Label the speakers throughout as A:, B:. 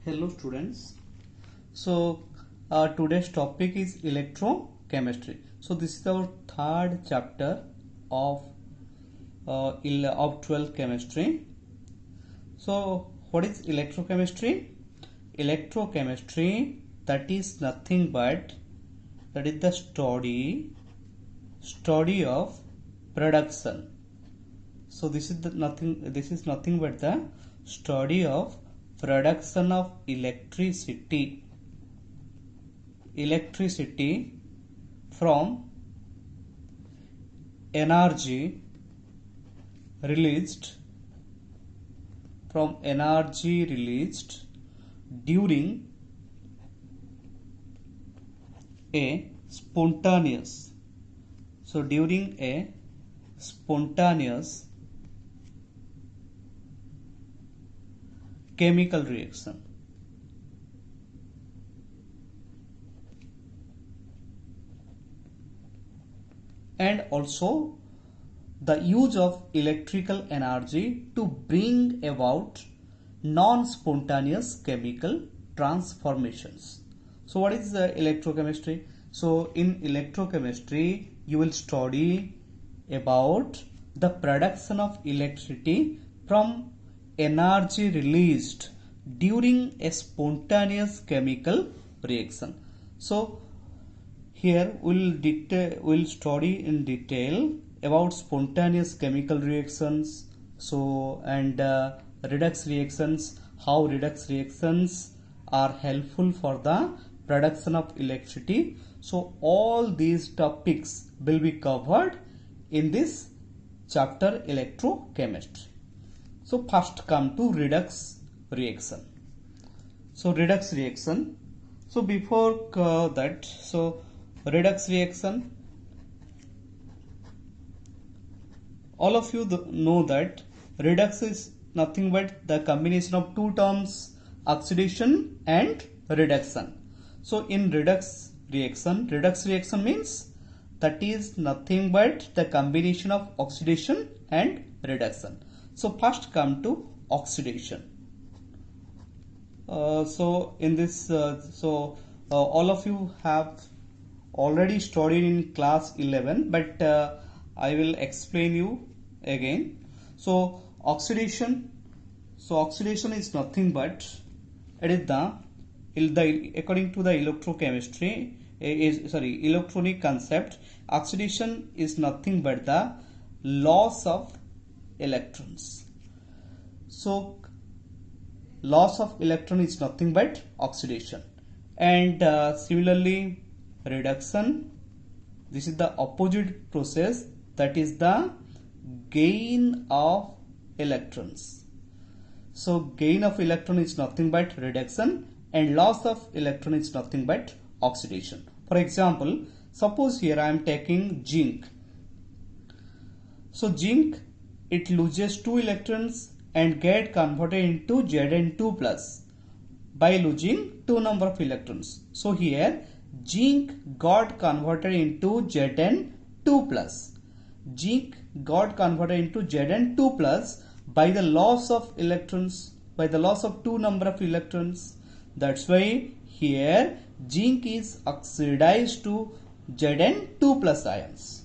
A: Hello students. Today's topic is electrochemistry. So this is our third chapter of 12th chemistry. So what is electrochemistry? Electrochemistry, that is nothing but that is the study of production. So this is nothing but the study of production of electricity from energy released during a spontaneous chemical reaction. And also the use of electrical energy to bring about non-spontaneous chemical transformations. So what is the electrochemistry? So in electrochemistry you will study about the production of electricity from energy released during a spontaneous chemical reaction. So here we'll study in detail about spontaneous chemical reactions, and redox reactions, how redox reactions are helpful for the production of electricity. So all these topics will be covered in this chapter electrochemistry. So first come to redox reaction. So redox reaction. So before that, redox reaction, all of you know that redox is nothing but the combination of two terms, oxidation and reduction. So in redox reaction means that is nothing but the combination of oxidation and reduction. So first come to oxidation. So in this all of you have already studied in class 11, but I will explain you again. So oxidation is nothing but it is the according to the electrochemistry electronic concept, oxidation is nothing but the loss of electrons. So loss of electron is nothing but oxidation. And similarly reduction, this is the opposite process, that is the gain of electrons. So gain of electron is nothing but reduction and loss of electron is nothing but oxidation. For example, suppose here I am taking zinc. So zinc, it loses 2 electrons and get converted into Zn2 plus by losing 2 number of electrons. So here zinc got converted into Zn2 plus. Zinc got converted into Zn2 plus by the loss of electrons, by the loss of 2 number of electrons. That's why here zinc is oxidized to Zn2 plus ions.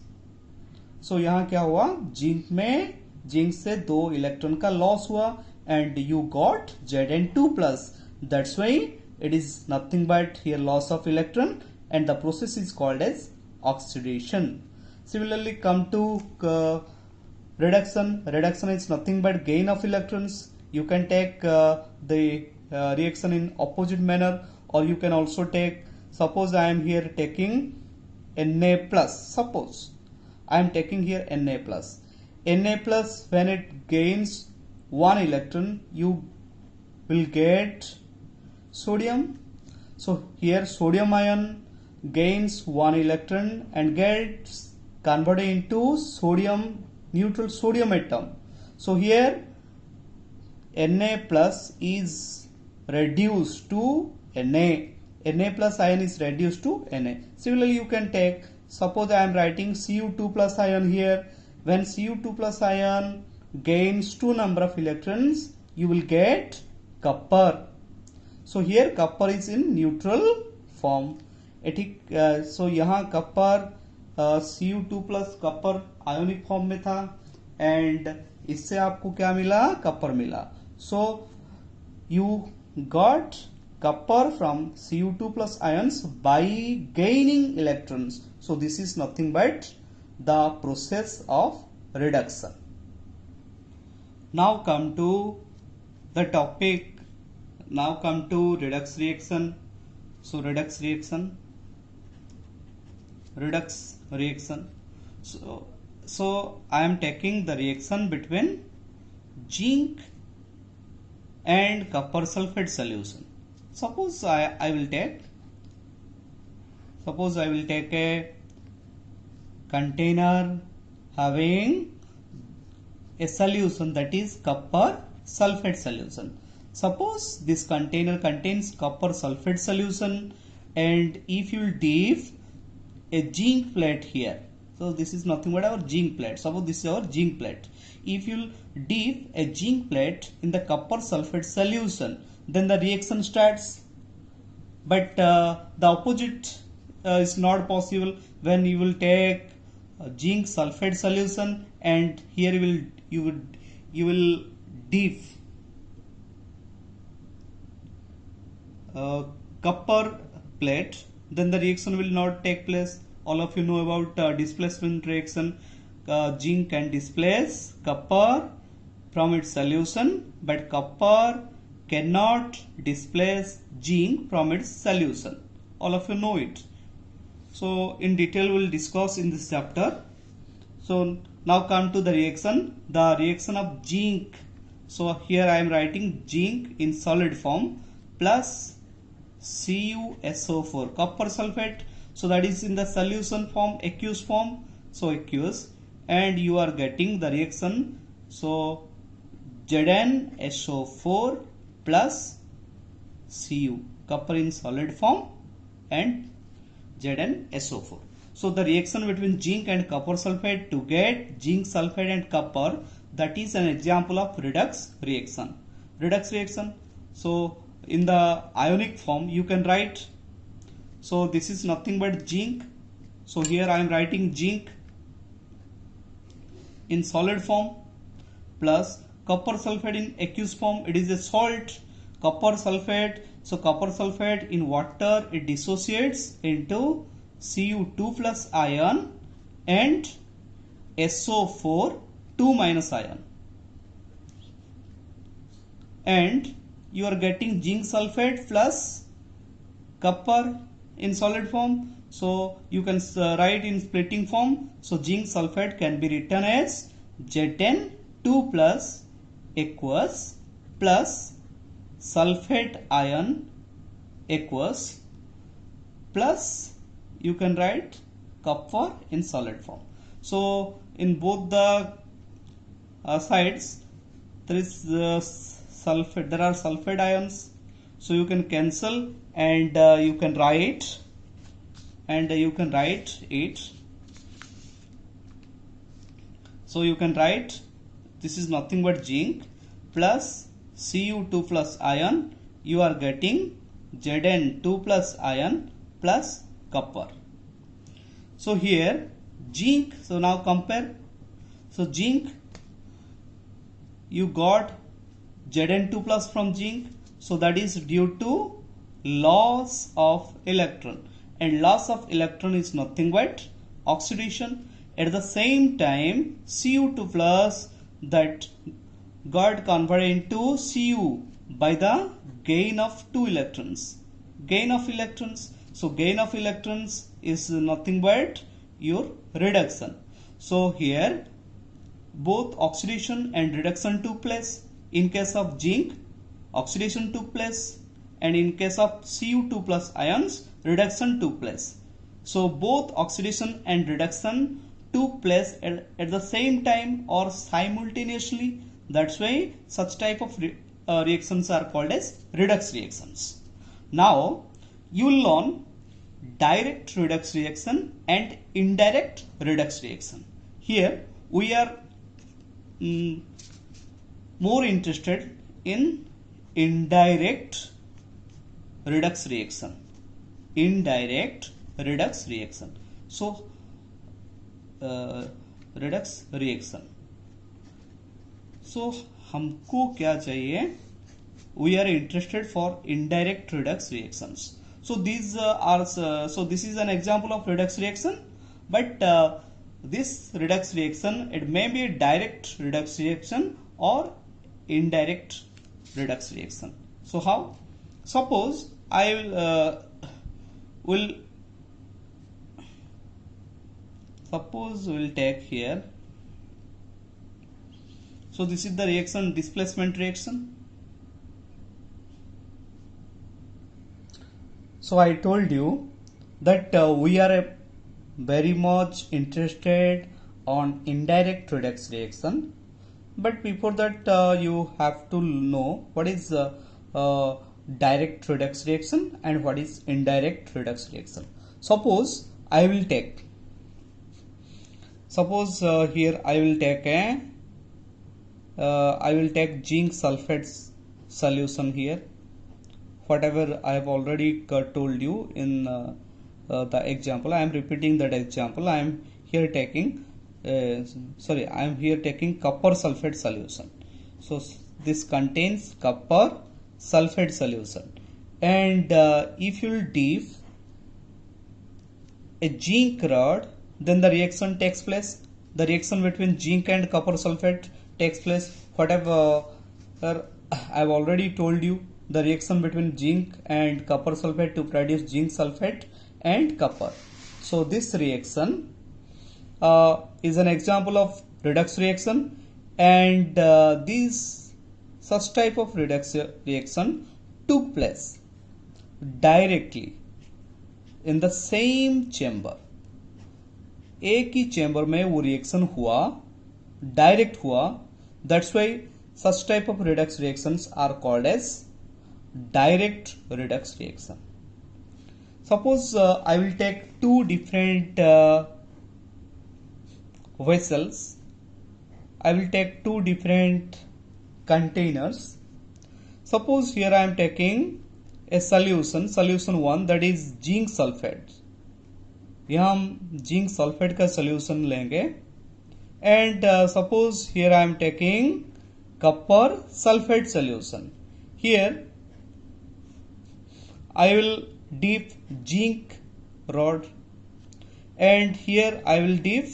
A: So यहाँ क्या हुआ, zinc से 2 electron का loss हुआ and you got Zn2 plus. That's why it is nothing but here loss of electron and the process is called as oxidation. Similarly come to reduction. Reduction is nothing but gain of electrons. You can take the reaction in opposite manner, or you can also take, suppose I am here taking Na plus, suppose I am taking here Na plus. Na plus, when it gains 1 electron, you will get sodium. So here sodium ion gains 1 electron and gets converted into sodium, neutral sodium atom. So here Na plus is reduced to Na. Na plus ion is reduced to Na. Similarly you can take, suppose I am writing Cu2 plus ion here. When Cu2 plus ion gains 2 number of electrons, you will get copper. So here copper is in neutral form. So यहाँ copper Cu2 plus copper ionic form में था and इससे आपको क्या मिला, copper मिला. So you got copper from Cu2 plus ions by gaining electrons. So this is nothing but the process of reduction. Now come to the topic. Now come to redox reaction. So redox reaction. So I am taking the reaction between zinc and copper sulfate solution. Suppose I will take a container having a solution, that is copper sulfate solution. Suppose this container contains copper sulfate solution, and if you dip a zinc plate here, so this is nothing but our zinc plate. Suppose this is our zinc plate. If you dip a zinc plate in the copper sulfate solution, then the reaction starts. But the opposite is not possible. When you will take zinc sulfate solution and here you will dip copper plate, then the reaction will not take place. All of you know about displacement reaction. Zinc can displace copper from its solution, but copper cannot displace zinc from its solution. All of you know it. So in detail we will discuss in this chapter. So now come to the reaction. The reaction of zinc. So here I am writing zinc in solid form plus CuSO4, copper sulfate. So that is in the solution form, aqueous form. So aqueous, and you are getting the reaction. So ZnSO4 plus Cu, copper in solid form, and ZnSO4. So the reaction between zinc and copper sulfate to get zinc sulfate and copper, that is an example of redox reaction. Redox reaction. So in the ionic form you can write, so this is nothing but zinc. So here I am writing zinc in solid form plus copper sulfate in aqueous form. It is a salt, copper sulfate. So copper sulfate in water, it dissociates into Cu2 plus ion and SO4 2 minus ion, and you are getting zinc sulfate plus copper in solid form. So you can write in splitting form. So zinc sulfate can be written as Zn2 plus aqueous plus sulfate ion aqueous plus you can write copper in solid form. So in both the sides there is sulfate, there are sulfate ions, so you can cancel and you can write it. So you can write, this is nothing but zinc plus Cu2 plus ion, you are getting Zn2 plus ion plus copper. So here zinc, so now compare. So zinc, you got Zn2 plus from zinc, so that is due to loss of electron, and loss of electron is nothing but oxidation. At the same time Cu2 plus that got converted into Cu by the gain of 2 electrons. Gain of electrons. So gain of electrons is nothing but your reduction. So here both oxidation and reduction took place. In case of zinc, oxidation took place, and in case of Cu2 plus ions, reduction took place. So both oxidation and reduction took place at the same time or simultaneously. That's why such type of reactions are called as redox reactions. Now you will learn direct redox reaction and indirect redox reaction. Here we are more interested in indirect redox reaction. Indirect redox reaction. So redox reaction. So हमको क्या चाहिए? We are interested for indirect redox reactions. So these so this is an example of redox reaction, but this redox reaction, it may be a direct redox reaction or indirect redox reaction. So how? Suppose I will suppose we'll take here. So this is the reaction, displacement reaction. So I told you that we are very much interested on indirect redox reaction, but before that you have to know what is direct redox reaction and what is indirect redox reaction. Suppose I will take, here I will take zinc sulfate solution here. Whatever I have already told you in the example, I am repeating that example. I am here taking I am here taking copper sulfate solution. So this contains copper sulfate solution, and if you will dip a zinc rod, then the reaction takes place. The reaction between zinc and copper sulfate takes place. Whatever I have already told you, the reaction between zinc and copper sulfate to produce zinc sulfate and copper. So this reaction is an example of redox reaction, and this such type of redox reaction took place directly in the same chamber. एक ही chamber में वो reaction हुआ, direct हुआ. That's why such type of redox reactions are called as direct redox reaction. Suppose I will take two different vessels. I will take two different containers. Suppose here I am taking a solution 1, that is zinc sulfate. यहाँ हम zinc sulphate का solution लेंगे, and suppose here I am taking copper sulphate solution. Here I will dip zinc rod, and here I will dip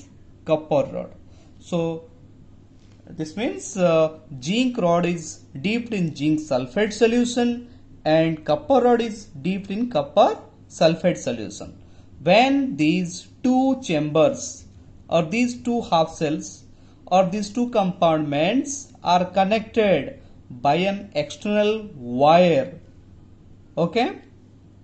A: copper rod. So this means zinc rod is dipped in zinc sulfate solution and copper rod is dipped in copper sulfate solution. When these two chambers or these two half cells or these two compartments are connected by an external wire, okay,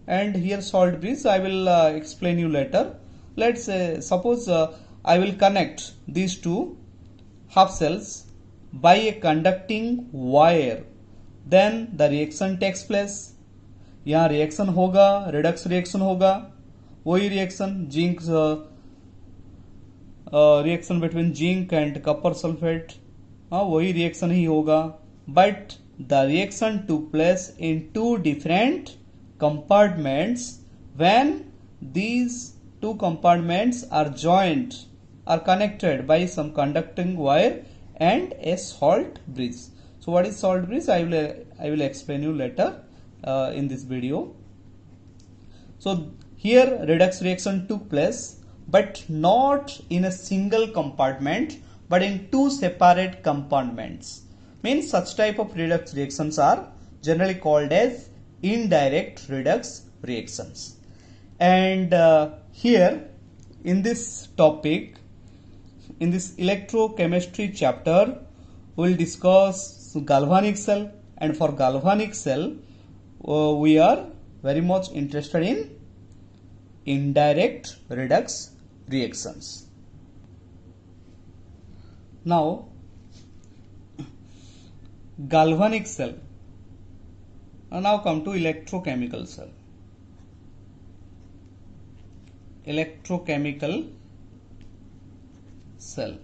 A: and here salt bridge I will explain you later. Let's say suppose I will connect these two half cells by a conducting wire, then the reaction takes place. यहाँ reaction होगा, redox reaction होगा, वही reaction zinc reaction between zinc and copper sulphate, वही reaction ही होगा, but the reaction took place in two different compartments. When these two compartments are joined, are connected by some conducting wire and a salt bridge. So what is salt bridge? I will explain you later in this video. So here redox reaction took place, but not in a single compartment, but in two separate compartments. Means such type of redox reactions are generally called as indirect redox reactions. And here in this topic, in this electrochemistry chapter, we will discuss galvanic cell, and for galvanic cell we are very much interested in indirect redox reactions. Now galvanic cell. Now come to electrochemical cell. Electrochemical cell.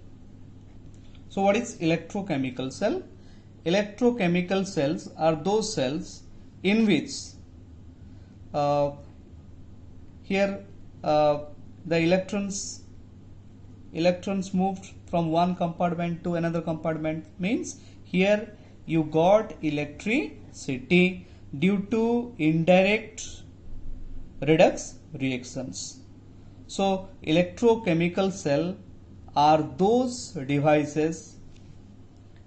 A: So what is electrochemical cell? Electrochemical cells are those cells in which uh, here the electrons moved from one compartment to another compartment, means here you got electricity due to indirect redox reactions. So electrochemical cell are those devices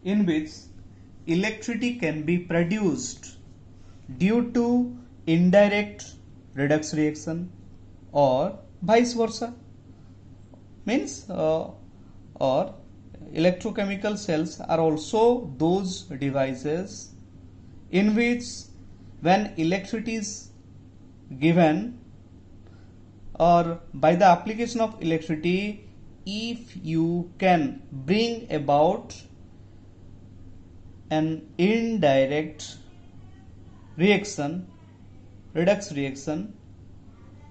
A: in which electricity can be produced due to indirect redox reaction or vice versa, means or electrochemical cells are also those devices in which when electricity is given or by the application of electricity, if you can bring about an indirect reaction, redox reaction,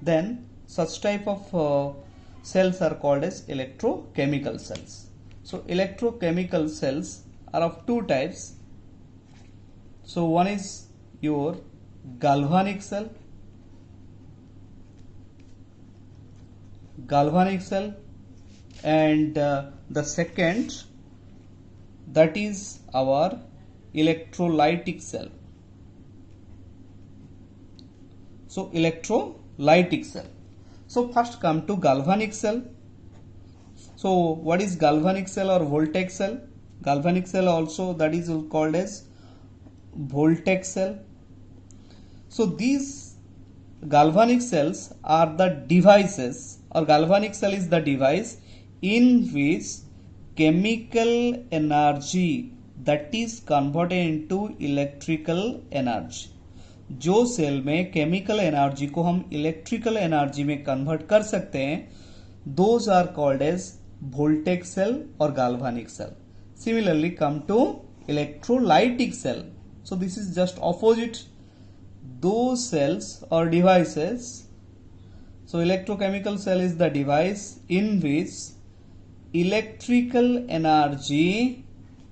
A: then such type of cells are called as electrochemical cells. So electrochemical cells are of two types. So one is your galvanic cell, and the second, that is our electrolytic cell. So electrolytic cell. So first come to galvanic cell. So what is galvanic cell or voltaic cell? Galvanic cell also that is called as voltaic cell. So these galvanic cells are the devices, or galvanic cell is the device in which chemical energy that is converted into electrical energy. जो cell में chemical energy को हम electrical energy में convert कर सकते हैं, those are called as voltaic cell और galvanic cell. Similarly come to electrolytic cell. So this is just opposite those cells or devices. So electrochemical cell is the device in which electrical energy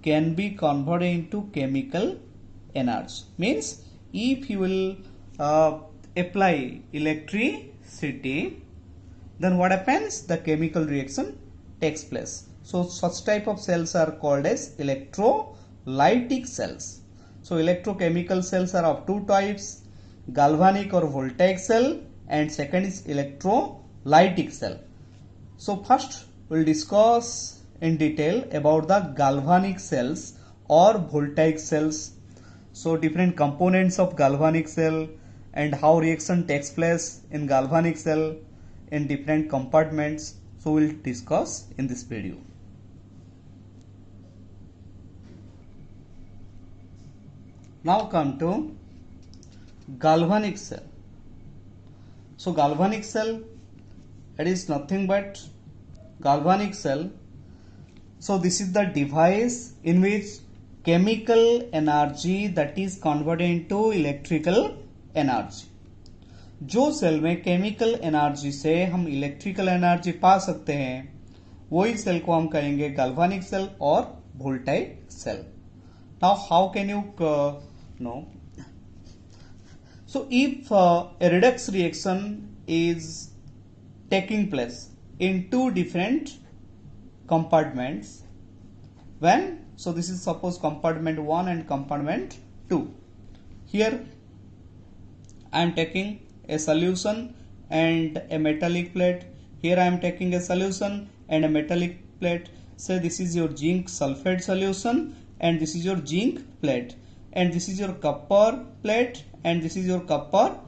A: can be converted into chemical energy. Means if you will apply electricity, then what happens? The chemical reaction takes place. So such type of cells are called as electrolytic cells. So electrochemical cells are of two types, galvanic or voltaic cell, and second is electrolytic cell. So first we'll discuss in detail about the galvanic cells or voltaic cells. So different components of galvanic cell and how reaction takes place in galvanic cell in different compartments. So we'll discuss in this video. Now come to galvanic cell. So galvanic cell, it is nothing but galvanic cell. So this is the device in which chemical energy that is converted into electrical energy. जो cell में chemical energy से हम electrical energy पा सकते हैं, वही cell को हम कहेंगे galvanic cell or voltaic cell. Now how can you know? So if a redox reaction is taking place in two different compartments, when, so this is suppose compartment 1 and compartment 2. Here I am taking a solution and a metallic plate. Here I am taking a solution and a metallic plate. Say this is your zinc sulfate solution and this is your zinc plate, and this is your copper plate and this is your copper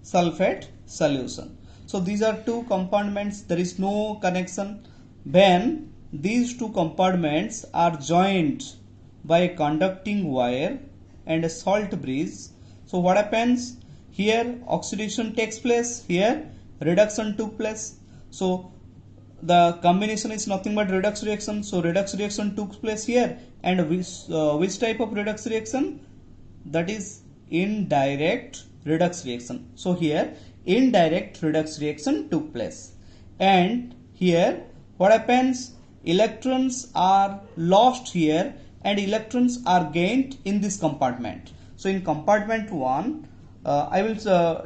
A: sulfate solution. So these are two compartments, there is no connection. When these two compartments are joined by a conducting wire and a salt bridge, so what happens? Here oxidation takes place, here reduction took place. So the combination is nothing but redox reaction. So redox reaction took place here, and which type of redox reaction? That is indirect redox reaction. So here indirect redox reaction took place, and here what happens? Electrons are lost here and electrons are gained in this compartment. So in compartment 1, I will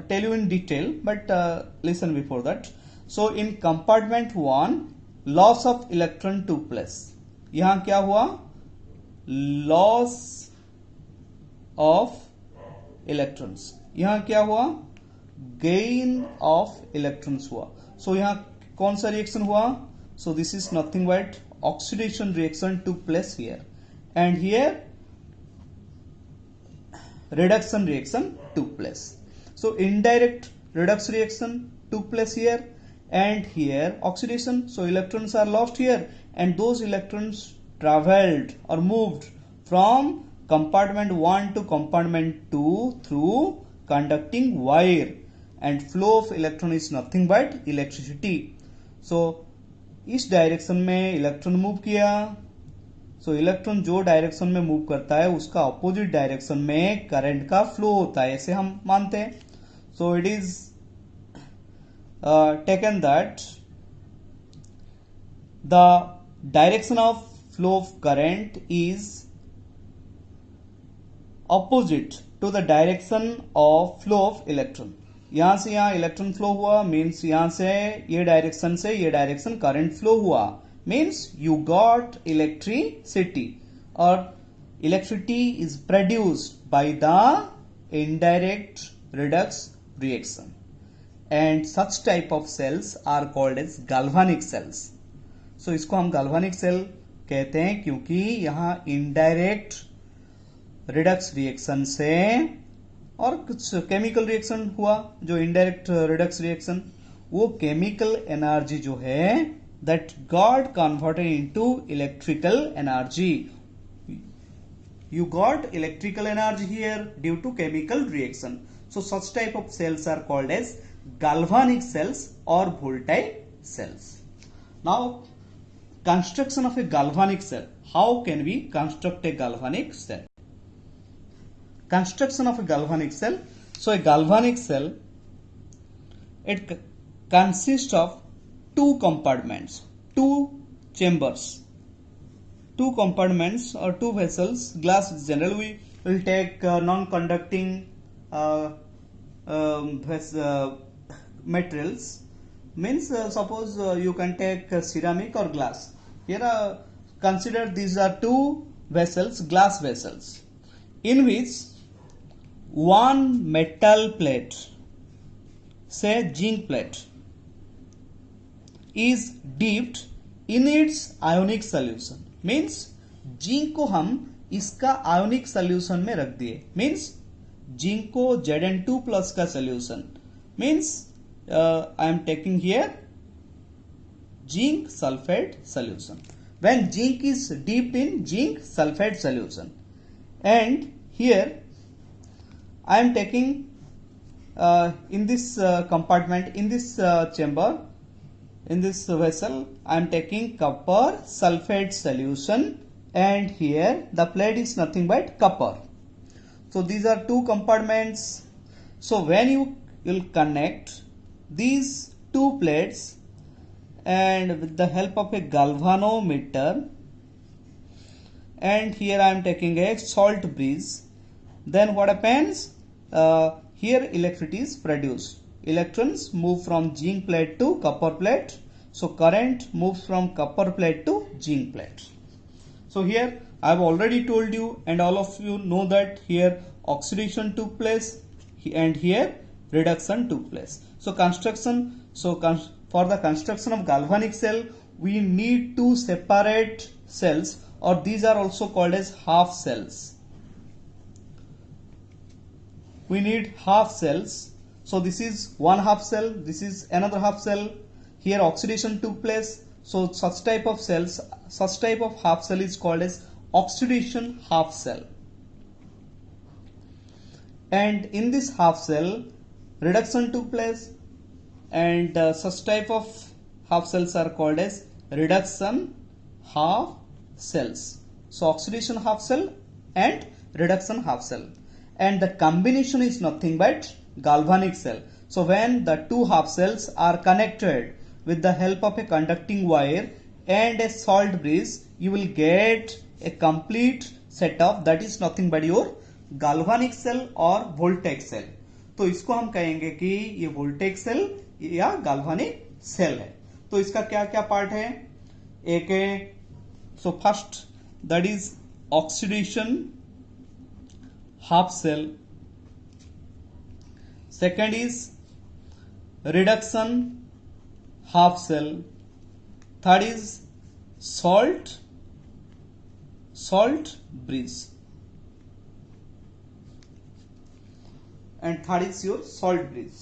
A: tell you in detail, but listen before that. So in compartment 1, loss of electron took place. यहाँ क्या हुआ? Loss of electrons. यहाँ क्या हुआ? Gain of electrons हुआ. So यहाँ कौन सा रिएक्शन हुआ? So this is nothing but oxidation reaction took place here, and here reduction reaction took place. So indirect redox reaction took place here, and here oxidation. So electrons are lost here, and those electrons traveled or moved from compartment 1 to compartment 2 through conducting wire, and flow of electron is nothing but electricity. So इस direction में electron move किया. So electron जो direction में move करता है उसका opposite direction में current का फ्लो होता है, ऐसे हम मानते हैं. So it is taken that the direction of flow of current is opposite to the direction of flow of electron. यहां से यहां इलेक्ट्रॉन फ्लो हुआ, मीन्स यहां से ये डायरेक्शन करंट फ्लो हुआ, मीन्स यू गॉट इलेक्ट्रिसिटी, और electricity is produced by the indirect redox reaction, and such type of cells are called as galvanic cells. So इसको हम गैल्वेनिक सेल कहते हैं क्योंकि यहां इनडायरेक्ट रिडक्स रिएक्शन से और कुछ केमिकल रिएक्शन हुआ, जो इनडायरेक्ट रिडक्स रिएक्शन, वो केमिकल एनर्जी जो है that got converted into electrical energy. You got electrical energy here due to chemical reaction. So such type of cells are called as galvanic cells or voltaic cells. Now construction of a galvanic cell. How can we construct a galvanic cell? Construction of a galvanic cell. So a galvanic cell, it consists of two compartments, two chambers, two compartments or two vessels. Glass generally we will take non-conducting materials, means suppose you can take ceramic or glass. Here consider these are two vessels, glass vessels, in which one metal plate, say zinc plate, is dipped in its ionic solution. Means zinc को हम इसका ionic solution में रख दिए, means zinc को Zn2 plus का solution, means I am taking here zinc sulfate solution. When zinc is dipped in zinc sulfate solution, and here I am taking in this compartment, in this chamber, in this vessel, I am taking copper sulfate solution, and here the plate is nothing but copper. So these are two compartments. So when you will connect these two plates, and with the help of a galvanometer, and here I am taking a salt bridge, then what happens? Here electricity is produced. Electrons move from zinc plate to copper plate, so current moves from copper plate to zinc plate. So here I have already told you, and all of you know, that here oxidation took place and here reduction took place. So construction, for the construction of galvanic cell, we need two separate cells, or these are also called as half cells. We need half cells. So this is one half cell, this is another half cell. Here oxidation took place. So such type of cells, such type of half cell is called as oxidation half cell. And in this half cell, reduction took place, and such type of half cells are called as reduction half cells. So oxidation half cell and reduction half cell, and the combination is nothing but galvanic cell. So when the two half cells are connected with the help of a conducting wire and a salt bridge, you will get a complete setup, that is nothing but your galvanic cell or voltaic cell. तो इसको हम कहेंगे कि ये वोल्टेक cell या गाल्वानिक cell है। तो इसका क्या क्या पार्ट है? एक है, so first that is oxidation half cell, second is reduction half cell, third is salt bridge, and third is your salt bridge.